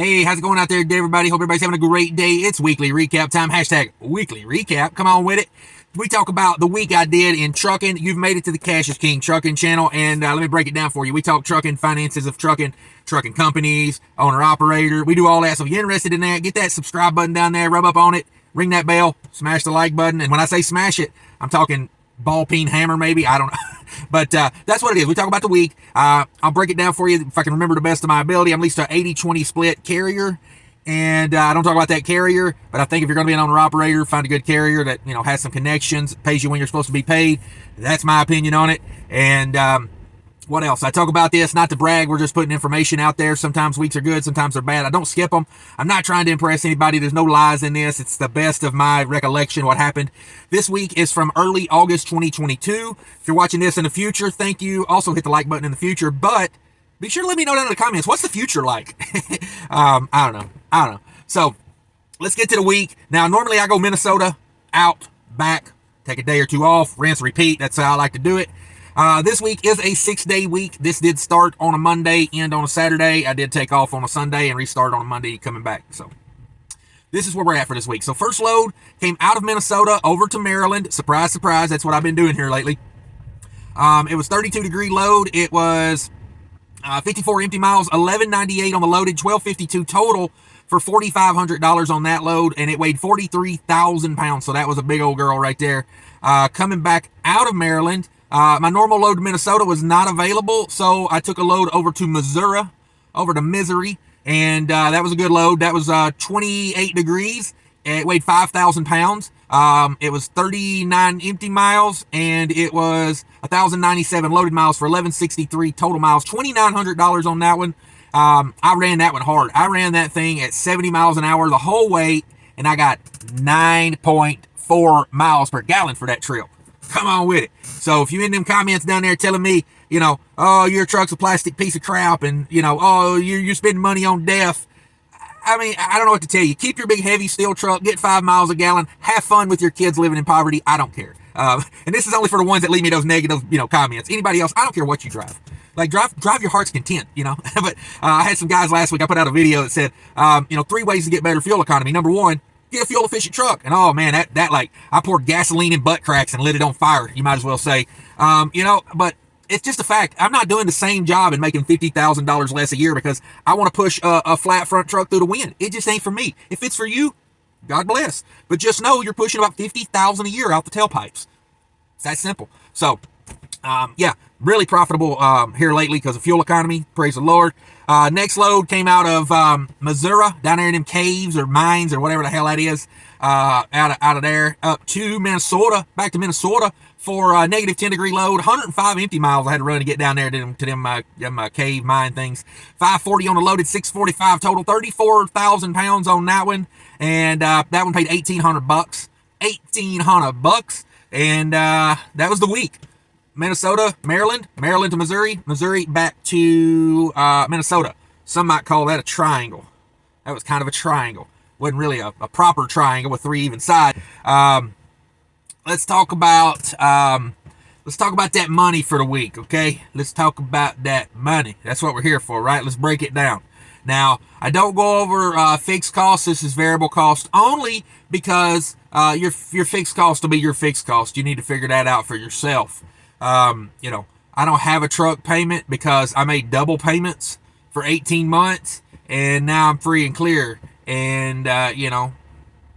Hey, how's it going out there, everybody? Hope everybody's having a great day. It's weekly recap time. Hashtag weekly recap. Come on with it. We talk about the week I did in trucking. You've made it to the CashisKingtrucking channel, and let me break it down for you. We talk trucking, finances of trucking, trucking companies, owner-operator. We do all that. So if you're interested in that, get that subscribe button down there, rub up on it, ring that bell, smash the like button. And when I say smash it, I'm talking ball peen hammer maybe. I don't know. But that's what it is. We talk about the week. I'll break it down for you if I can remember the best of my ability. I'm at least an 80-20 split carrier. And I don't talk about that carrier, but I think if you're going to be an owner-operator, find a good carrier that, has some connections, pays you when you're supposed to be paid. That's my opinion on it. And what else? I talk about this, not to brag. We're just putting information out there. Sometimes weeks are good, sometimes they're bad. I don't skip them. I'm not trying to impress anybody. There's no lies in this. It's the best of my recollection what happened. This week is from early August 2022. If you're watching this in the future, thank you. Also hit the like button in the future, but be sure to let me know down in the comments, what's the future like? I don't know. So let's get to the week. Now, normally I go Minnesota, out, back, take a day or two off, rinse, repeat. That's how I like to do it. This week is a 6-day week. This did start on a Monday, end on a Saturday. I did take off on a Sunday and restart on a Monday coming back. So this is where we're at for this week. So first load came out of Minnesota over to Maryland. Surprise, surprise. That's what I've been doing here lately. It was 32-degree load. It was 54 empty miles, 1198 on the loaded, 1252 total for $4,500 on that load, and it weighed 43,000 pounds. So that was a big old girl right there. Coming back out of Maryland, my normal load to Minnesota was not available, so I took a load over to Missouri, and that was a good load. That was 28 degrees. It weighed 5,000 pounds. It was 39 empty miles, and it was 1,097 loaded miles for 1,163 total miles. $2,900 on that one. I ran that one hard. I ran that thing at 70 miles an hour the whole way, and I got 9.4 miles per gallon for that trip. Come on with it. So if you're in them comments down there telling me, oh, your truck's a plastic piece of crap, and, oh, you're spending money on death. I mean, I don't know what to tell you. Keep your big, heavy steel truck, get 5 miles a gallon, have fun with your kids living in poverty. I don't care. And this is only for the ones that leave me those negative, comments. Anybody else, I don't care what you drive. Like, drive your heart's content, But I had some guys last week, I put out a video that said, 3 ways to get better fuel economy. Number 1, get a fuel-efficient truck. And, oh, man, that like, I poured gasoline in butt cracks and lit it on fire, you might as well say. But it's just a fact. I'm not doing the same job and making $50,000 less a year because I want to push a flat front truck through the wind. It just ain't for me. If it's for you, God bless. But just know you're pushing about $50,000 a year out the tailpipes. It's that simple. So, yeah, really profitable here lately because of fuel economy. Praise the Lord. Next load came out of Missouri, down there in them caves or mines or whatever the hell that is, out of there, up to Minnesota, back to Minnesota for a negative 10-degree load. 105 empty miles I had to run to get down there to them cave mine things. 540 on the loaded, 645 total, 34,000 pounds on that one, and that one paid $1,800. $1,800, and that was the week. Minnesota, Maryland to Missouri, Missouri back to Minnesota. Some might call that a triangle. That was kind of a triangle. Wasn't really a proper triangle with 3 even sides. Let's talk about that money for the week, okay? Let's talk about that money. That's what we're here for, right? Let's break it down. Now, I don't go over fixed costs. This is variable cost only because your fixed cost will be your fixed cost. You need to figure that out for yourself. I don't have a truck payment because I made double payments for 18 months, and now I'm free and clear. And,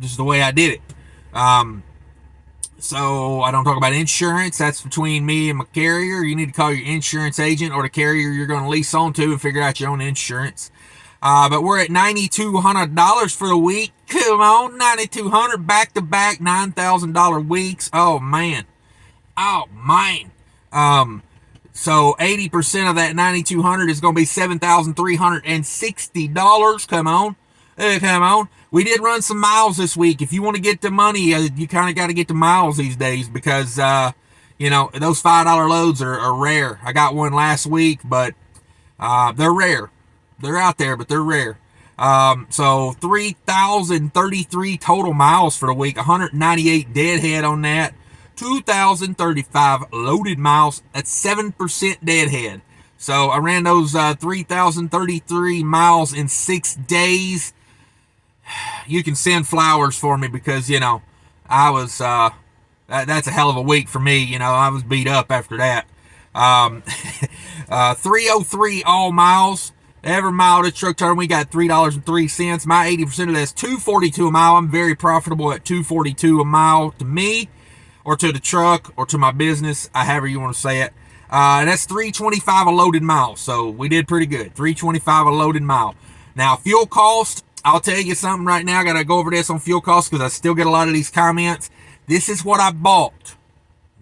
just the way I did it. So I don't talk about insurance. That's between me and my carrier. You need to call your insurance agent or the carrier you're going to lease onto and figure out your own insurance. But we're at $9,200 for the week. Come on, $9,200 back-to-back $9,000 weeks. Oh, man. So 80% of that $9,200 is going to be $7,360. Come on. Come on. We did run some miles this week. If you want to get the money, you kind of got to get the miles these days because, those $5 loads are rare. I got one last week, but they're rare. They're out there, but they're rare. So 3,033 total miles for the week, 198 deadhead on that, 2,035 loaded miles. That's 7% deadhead. So I ran those 3,033 miles in 6 days. You can send flowers for me because, I was, that's a hell of a week for me. I was beat up after that. 303 all miles. Every mile this truck turned, we got $3.03. My 80% of that's $2.42 a mile. I'm very profitable at $2.42 a mile to me, or to the truck, or to my business, however you want to say it. That's $3.25 a loaded mile. So we did pretty good. $3.25 a loaded mile. Now, fuel cost, I'll tell you something right now. I got to go over this on fuel cost because I still get a lot of these comments. This is what I bought,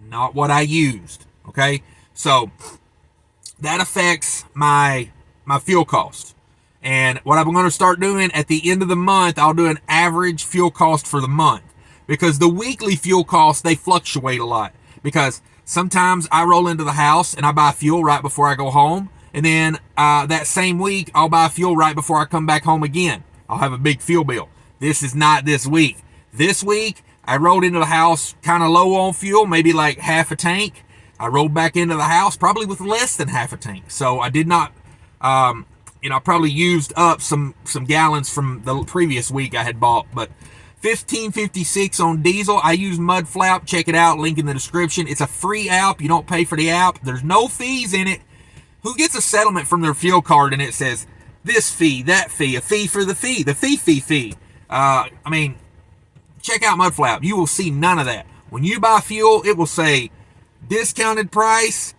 not what I used. Okay? So that affects my fuel cost. And what I'm going to start doing at the end of the month, I'll do an average fuel cost for the month. Because the weekly fuel costs, they fluctuate a lot. Because sometimes I roll into the house and I buy fuel right before I go home. And then that same week, I'll buy fuel right before I come back home again. I'll have a big fuel bill. This is not this week. This week, I rolled into the house kind of low on fuel, maybe like half a tank. I rolled back into the house probably with less than half a tank. So I did not, I probably used up some gallons from the previous week I had bought. But $15.56 on diesel. I use Mudflap. Check it out. Link in the description. It's a free app. You don't pay for the app. There's no fees in it. Who gets a settlement from their fuel card and it says this fee, that fee, a fee for the fee, the fee. Check out Mudflap. You will see none of that. When you buy fuel, it will say discounted price,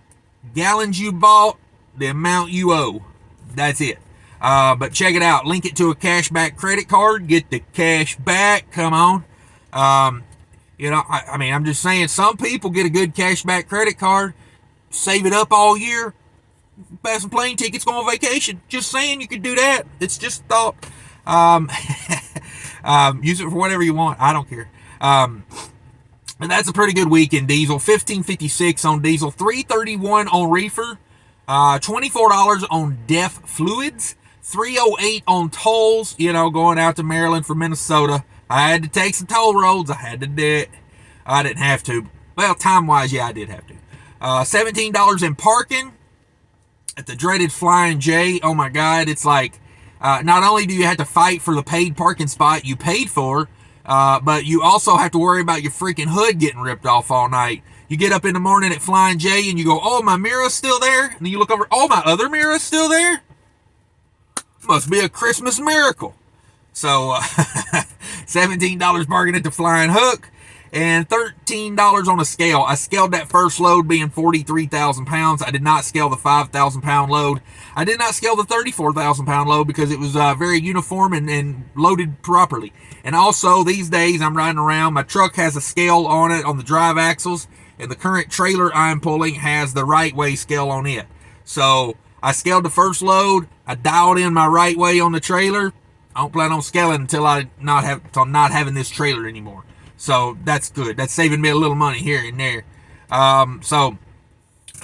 gallons you bought, the amount you owe. That's it. But check it out. Link it to a cashback credit card. Get the cash back. Come on. I'm just saying, some people get a good cashback credit card, save it up all year, buy some plane tickets, go on vacation. Just saying, you could do that. It's just a thought. Use it for whatever you want. I don't care. And that's a pretty good week in diesel. $15.56 on diesel, $3.31 on reefer, $24 on DEF fluids, $3.08 on tolls. Going out to Maryland from Minnesota, I had to take some toll roads. I had to do it. I didn't have to. Well, time-wise, yeah, I did have to. $17 in parking at the dreaded Flying J. Oh my God, it's like, not only do you have to fight for the paid parking spot you paid for, but you also have to worry about your freaking hood getting ripped off all night. You get up in the morning at Flying J and you go, oh, my mirror's still there? And then you look over, oh, my other mirror's still there? Must be a Christmas miracle. So, $17 bargain at the Flying Hook, and $13 on a scale. I scaled that first load being 43,000 pounds. I did not scale the 5,000 pound load. I did not scale the 34,000 pound load because it was very uniform and loaded properly. And also, these days I'm riding around, my truck has a scale on it on the drive axles, and the current trailer I'm pulling has the right way scale on it. So I scaled the first load. I dialed in my right way on the trailer. I don't plan on scaling until I'm not having this trailer anymore. So that's good. That's saving me a little money here and there. So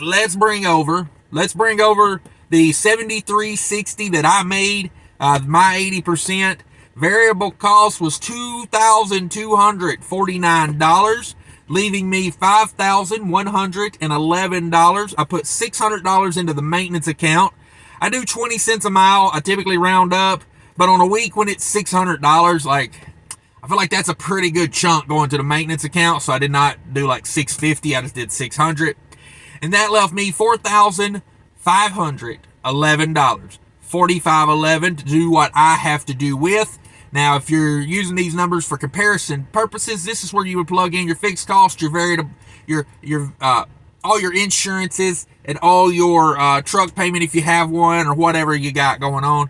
let's bring over the 7360 that I made. My 80% variable cost was $2,249, leaving me $5,111. I put $600 into the maintenance account. I do 20 cents a mile. I typically round up, but on a week when it's $600, I feel like that's a pretty good chunk going to the maintenance account. So I did not do like $650. I just did $600, and that left me $4,511. $4,511 to do what I have to do with. Now, if you're using these numbers for comparison purposes, this is where you would plug in your fixed cost, your variable, your all your insurances, and all your truck payment if you have one, or whatever you got going on.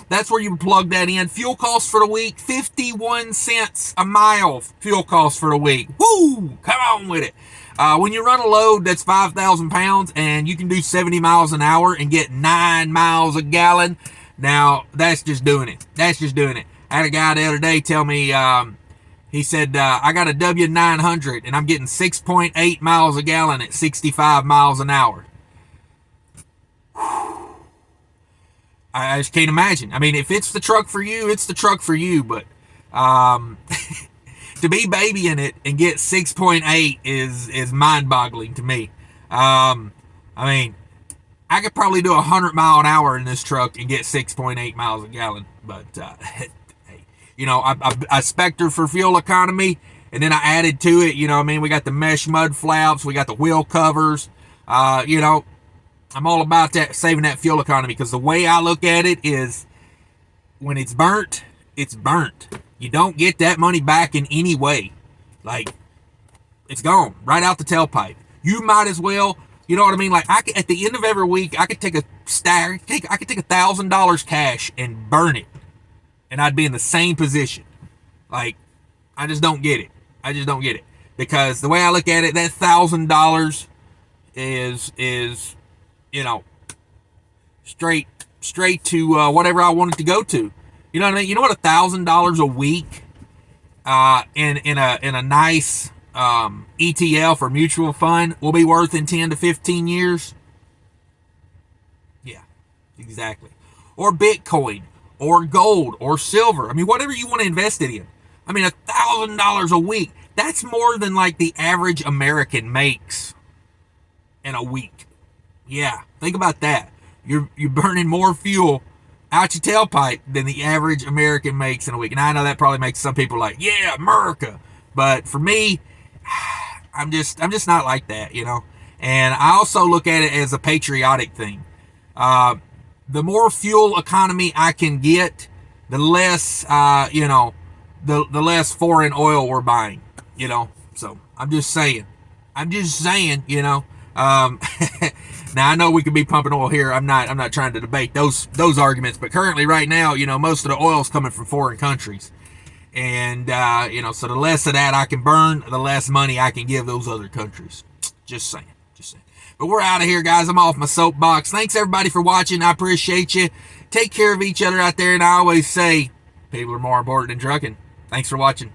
That's where you would plug that in. Fuel costs for the week, 51 cents a mile. Fuel costs for the week. Woo! Come on with it. When you run a load that's 5,000 pounds and you can do 70 miles an hour and get 9 miles a gallon, now that's just doing it. That's just doing it. I had a guy the other day tell me, he said, I got a W900 and I'm getting 6.8 miles a gallon at 65 miles an hour. I just can't imagine. I mean, if it's the truck for you, it's the truck for you. But to be babying it and get 6.8 is mind-boggling to me. I mean, I could probably do 100 mile an hour in this truck and get 6.8 miles a gallon. But, you know, I spec'd her for fuel economy, and then I added to it, you know what I mean? We got the mesh mud flaps, we got the wheel covers. You know, I'm all about that, saving that fuel economy, because the way I look at it is when it's burnt, it's burnt. You don't get that money back in any way. Like, it's gone right out the tailpipe. You might as well, you know what I mean? Like, at the end of every week, I could take a stack, I could take $1,000 cash and burn it, and I'd be in the same position. Like, I just don't get it. I just don't get it, because the way I look at it, that $1,000 is you know, straight to whatever I want it to go to. You know what I mean? You know what $1,000 a week in a nice ETF or mutual fund will be worth in 10 to 15 years? Yeah, exactly. Or Bitcoin, or gold, or silver. I mean, whatever you want to invest it in. I mean, $1,000 a week. That's more than like the average American makes in a week. Yeah, think about that. You're burning more fuel out your tailpipe than the average American makes in a week. And I know that probably makes some people like, yeah, America. But for me, I'm just not like that, you know. And I also look at it as a patriotic thing. The more fuel economy I can get, the less, you know, the less foreign oil we're buying, you know. So I'm just saying, you know. Now I know we could be pumping oil here. I'm not trying to debate those arguments, but currently right now, you know, most of the oil is coming from foreign countries. And, you know, so the less of that I can burn, the less money I can give those other countries. Just saying. But we're out of here, guys. I'm off my soapbox. Thanks, everybody, for watching. I appreciate you. Take care of each other out there. And I always say, people are more important than trucking. Thanks for watching.